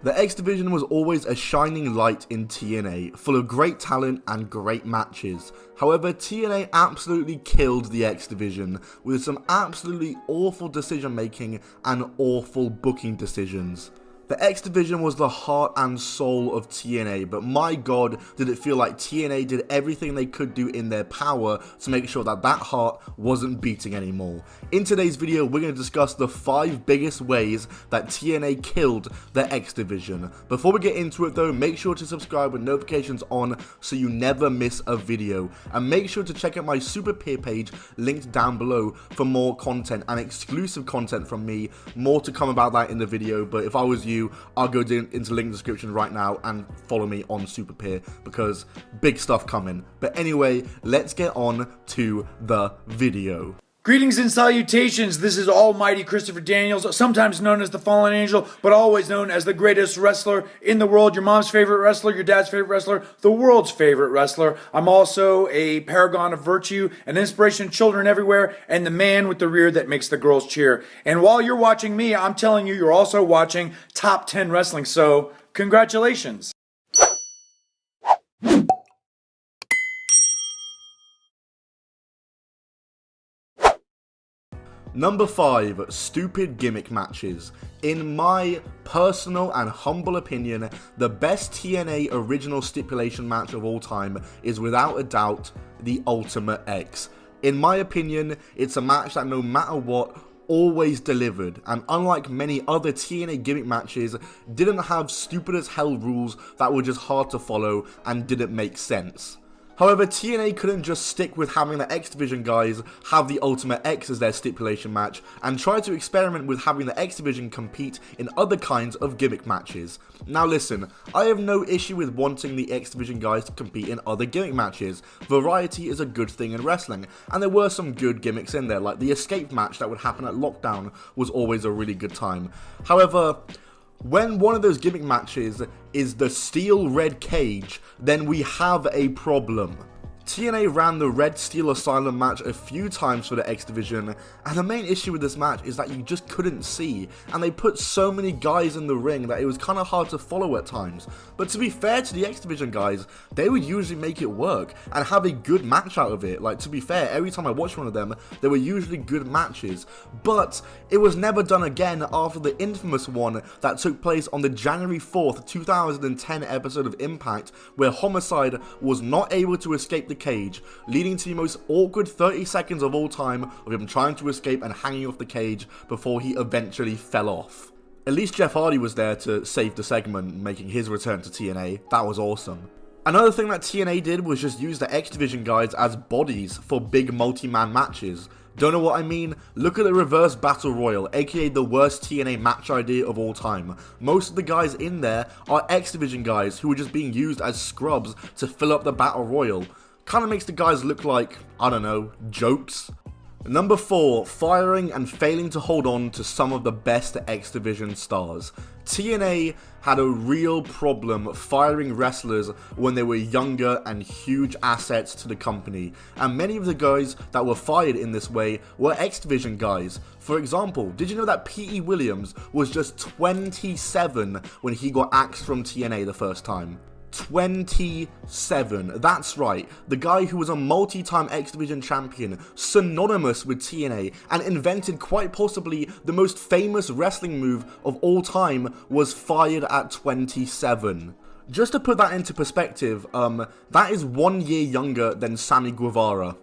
The X Division was always a shining light in TNA, full of great talent and great matches. However, TNA absolutely killed the X Division with some absolutely awful decision making and awful booking decisions. The X Division was the heart and soul of TNA, but my god, did it feel like TNA did everything they could do in their power to make sure that that heart wasn't beating anymore. In today's video, we're going to discuss the 5 biggest ways that TNA killed the X Division. Before we get into it though, make sure to subscribe with notifications on so you never miss a video. And make sure to check out my Super Peer page linked down below for more content and exclusive content from me. More to come about that in the video, but if I was you, I'll go into the link in the description right now and follow me on Super Peer because big stuff coming. But anyway, let's get on to the video. Greetings and salutations, this is Almighty Christopher Daniels, sometimes known as the Fallen Angel, but always known as the greatest wrestler in the world, your mom's favorite wrestler, your dad's favorite wrestler, the world's favorite wrestler. I'm also a paragon of virtue, an inspiration to children everywhere, and the man with the rear that makes the girls cheer. And while you're watching me, I'm telling you, you're also watching Top 10 Wrestling, so congratulations. Number 5, stupid gimmick matches. In my personal and humble opinion, the best TNA original stipulation match of all time is without a doubt the Ultimate X. In my opinion, it's a match that no matter what, always delivered, and unlike many other TNA gimmick matches, didn't have stupid as hell rules that were just hard to follow and didn't make sense. However, TNA couldn't just stick with having the X Division guys have the Ultimate X as their stipulation match and try to experiment with having the X Division compete in other kinds of gimmick matches. Now listen, I have no issue with wanting the X Division guys to compete in other gimmick matches. Variety is a good thing in wrestling, and there were some good gimmicks in there, like the escape match that would happen at Lockdown was always a really good time. However, when one of those gimmick matches is the steel red cage, then we have a problem. TNA ran the Red Steel Asylum match a few times for the X Division, and the main issue with this match is that you just couldn't see, and they put so many guys in the ring that it was kind of hard to follow at times. But to be fair to the X Division guys, they would usually make it work and have a good match out of it. Like, to be fair, every time I watched one of them, they were usually good matches. But it was never done again after the infamous one that took place on the January 4th, 2010 episode of Impact, where Homicide was not able to escape the cage, leading to the most awkward 30 seconds of all time of him trying to escape and hanging off the cage before he eventually fell off. At least Jeff Hardy was there to save the segment, making his return to TNA. That was awesome. Another thing that TNA did was just use the X Division guys as bodies for big multi-man matches. Don't know what I mean? Look at the Reverse Battle Royal, aka the worst TNA match idea of all time. Most of the guys in there are X Division guys who were just being used as scrubs to fill up the Battle Royal. Kind of makes the guys look like, I don't know, jokes. Number 4, firing and failing to hold on to some of the best X Division stars. TNA had a real problem firing wrestlers when they were younger and huge assets to the company, and many of the guys that were fired in this way were X Division guys. For example, did you know that P.E. Williams was just 27 when he got axed from TNA the first time? 27, that's right, the guy who was a multi-time X Division champion, synonymous with TNA, and invented quite possibly the most famous wrestling move of all time, was fired at 27. Just to put that into perspective, that is 1 year younger than Sammy Guevara.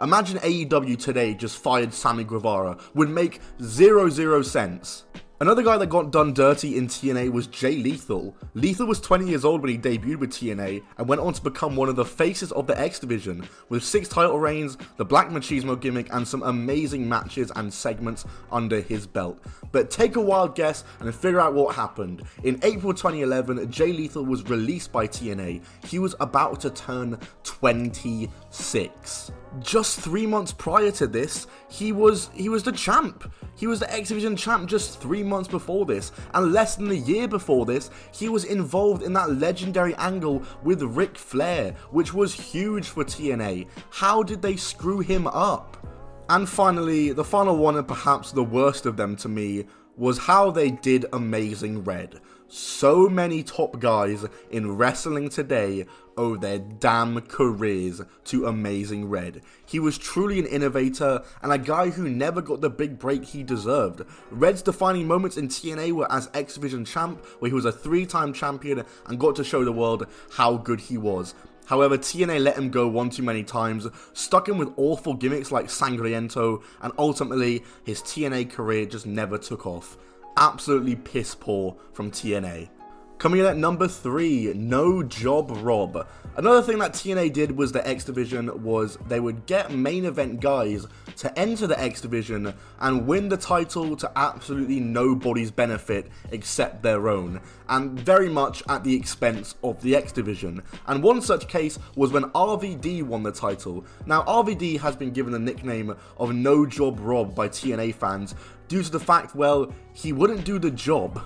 Imagine AEW today just fired Sammy Guevara, would make 0 sense. Another guy that got done dirty in TNA was Jay Lethal. Lethal was 20 years old when he debuted with TNA and went on to become one of the faces of the X Division, with 6 title reigns, the Black Machismo gimmick, and some amazing matches and segments under his belt. But take a wild guess and figure out what happened. In April 2011, Jay Lethal was released by TNA. He was about to turn 26. Just 3 months prior to this, he was the champ. He was the X Division champ just 3 months before this, and less than a year before this, he was involved in that legendary angle with Ric Flair, which was huge for TNA. How did they screw him up? And finally, the final one, and perhaps the worst of them to me, was how they did Amazing Red. So many top guys in wrestling today owe their damn careers to Amazing Red. He was truly an innovator and a guy who never got the big break he deserved. Red's defining moments in TNA were as X Division champ, where he was a 3-time champion and got to show the world how good he was. However, TNA let him go one too many times, stuck him with awful gimmicks like Sangriento, and ultimately his TNA career just never took off. Absolutely piss poor from TNA. Coming in at number 3, No Job Rob. Another thing that TNA did was the X Division was they would get main event guys to enter the X Division and win the title to absolutely nobody's benefit except their own, and very much at the expense of the X Division. And one such case was when RVD won the title. Now RVD has been given the nickname of No Job Rob by TNA fans due to the fact, well, he wouldn't do the job.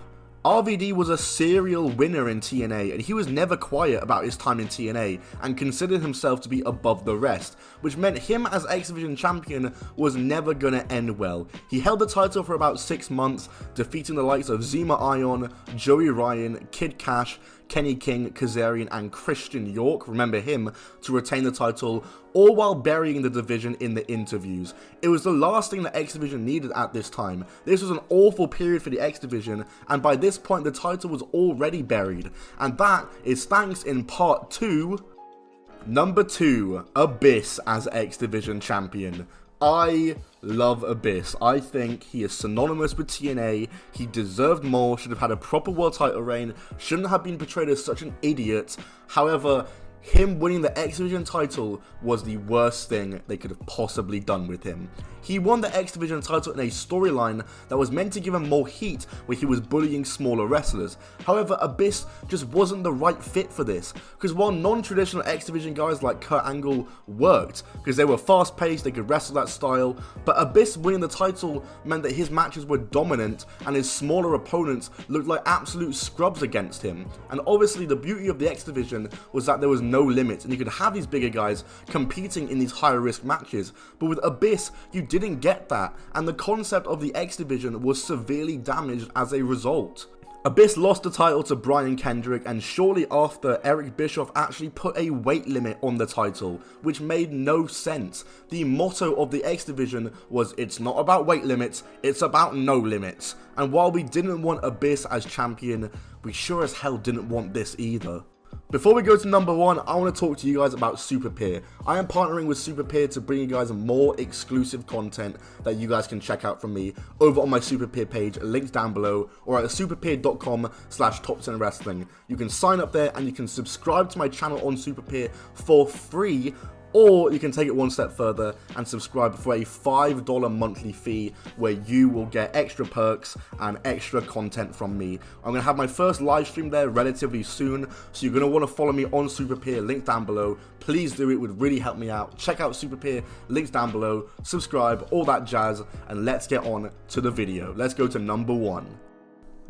RVD was a serial winner in TNA, and he was never quiet about his time in TNA, and considered himself to be above the rest, which meant him as X Division champion was never gonna end well. He held the title for about 6 months, defeating the likes of Zema Ion, Joey Ryan, Kid Cash, Kenny King, Kazarian, and Christian York, remember him, to retain the title, all while burying the division in the interviews. It was the last thing the X Division needed at this time. This was an awful period for the X Division, and by this point the title was already buried, and that is thanks in part to number 2, Abyss as X Division champion. I love Abyss. I think he is synonymous with TNA. He deserved more, should have had a proper world title reign, shouldn't have been portrayed as such an idiot. However, him winning the X Division title was the worst thing they could have possibly done with him. He won the X Division title in a storyline that was meant to give him more heat, where he was bullying smaller wrestlers. However, Abyss just wasn't the right fit for this, because while non-traditional X Division guys like Kurt Angle worked, because they were fast-paced, they could wrestle that style, but Abyss winning the title meant that his matches were dominant, and his smaller opponents looked like absolute scrubs against him. And obviously the beauty of the X Division was that there was no limits, and you could have these bigger guys competing in these higher risk matches, but with Abyss, you didn't get that, and the concept of the X Division was severely damaged as a result. Abyss lost the title to Brian Kendrick, and shortly after, Eric Bischoff actually put a weight limit on the title, which made no sense. The motto of the X Division was, it's not about weight limits, it's about no limits. And while we didn't want Abyss as champion, we sure as hell didn't want this either. Before we go to number 1, I want to talk to you guys about SuperPeer. I am partnering with SuperPeer to bring you guys more exclusive content that you guys can check out from me over on my SuperPeer page, linked down below, or at superpeer.com/top10wrestling. You can sign up there and you can subscribe to my channel on SuperPeer for free, or you can take it one step further and subscribe for a $5 monthly fee, where you will get extra perks and extra content from me. I'm going to have my first live stream there relatively soon, so you're going to want to follow me on SuperPeer, link down below. Please do, it would really help me out. Check out SuperPeer, links down below, subscribe, all that jazz, and let's get on to the video. Let's go to number 1.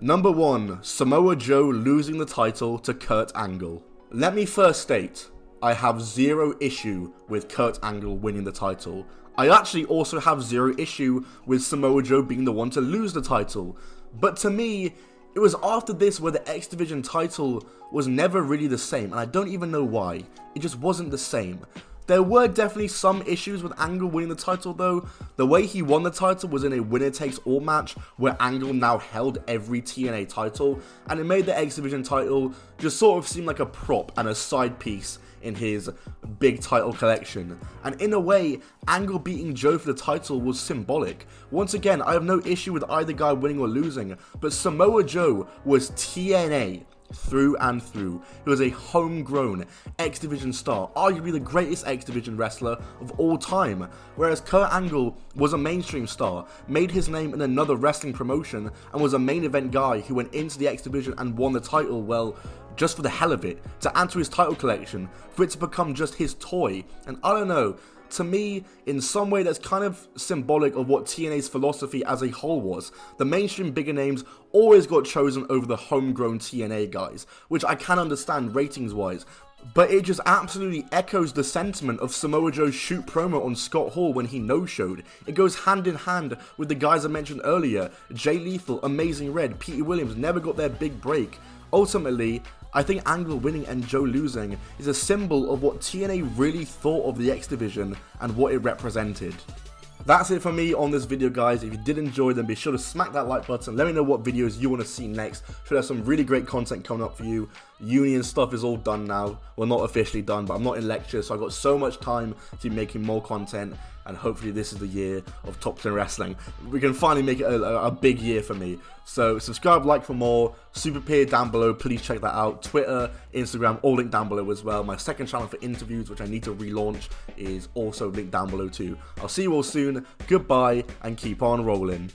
Number 1, Samoa Joe losing the title to Kurt Angle. Let me first state, I have zero issue with Kurt Angle winning the title. I actually also have zero issue with Samoa Joe being the one to lose the title. But to me, it was after this where the X Division title was never really the same, and I don't even know why. It just wasn't the same. There were definitely some issues with Angle winning the title though. The way he won the title was in a winner-takes-all match, where Angle now held every TNA title, and it made the X Division title just sort of seem like a prop and a side piece in his big title collection. And in a way, Angle beating Joe for the title was symbolic. Once again, I have no issue with either guy winning or losing, but Samoa Joe was TNA through and through. He was a homegrown X Division star, arguably the greatest X Division wrestler of all time, whereas Kurt Angle was a mainstream star, made his name in another wrestling promotion, and was a main event guy who went into the X Division and won the title, well, just for the hell of it, to add to his title collection, for it to become just his toy. And I don't know, to me, in some way that's kind of symbolic of what TNA's philosophy as a whole was. The mainstream bigger names always got chosen over the homegrown TNA guys, which I can understand ratings wise, But it just absolutely echoes the sentiment of Samoa Joe's shoot promo on Scott Hall when he no-showed. It goes hand in hand with the guys I mentioned earlier. Jay Lethal, Amazing Red, Petey Williams never got their big break. Ultimately, I think Angle winning and Joe losing is a symbol of what TNA really thought of the X Division and what it represented. That's it for me on this video, guys. If you did enjoy, then be sure to smack that like button. Let me know what videos you want to see next. Should have some really great content coming up for you. Uni and stuff is all done now. Well, not officially done, but I'm not in lecture, so I've got so much time to be making more content. And hopefully this is the year of Top 10 Wrestling. We can finally make it a big year for me. So subscribe, like for more. Super Peer down below, please check that out. Twitter, Instagram, all linked down below as well. My second channel for interviews, which I need to relaunch, is also linked down below too. I'll see you all soon. Goodbye, and keep on rolling.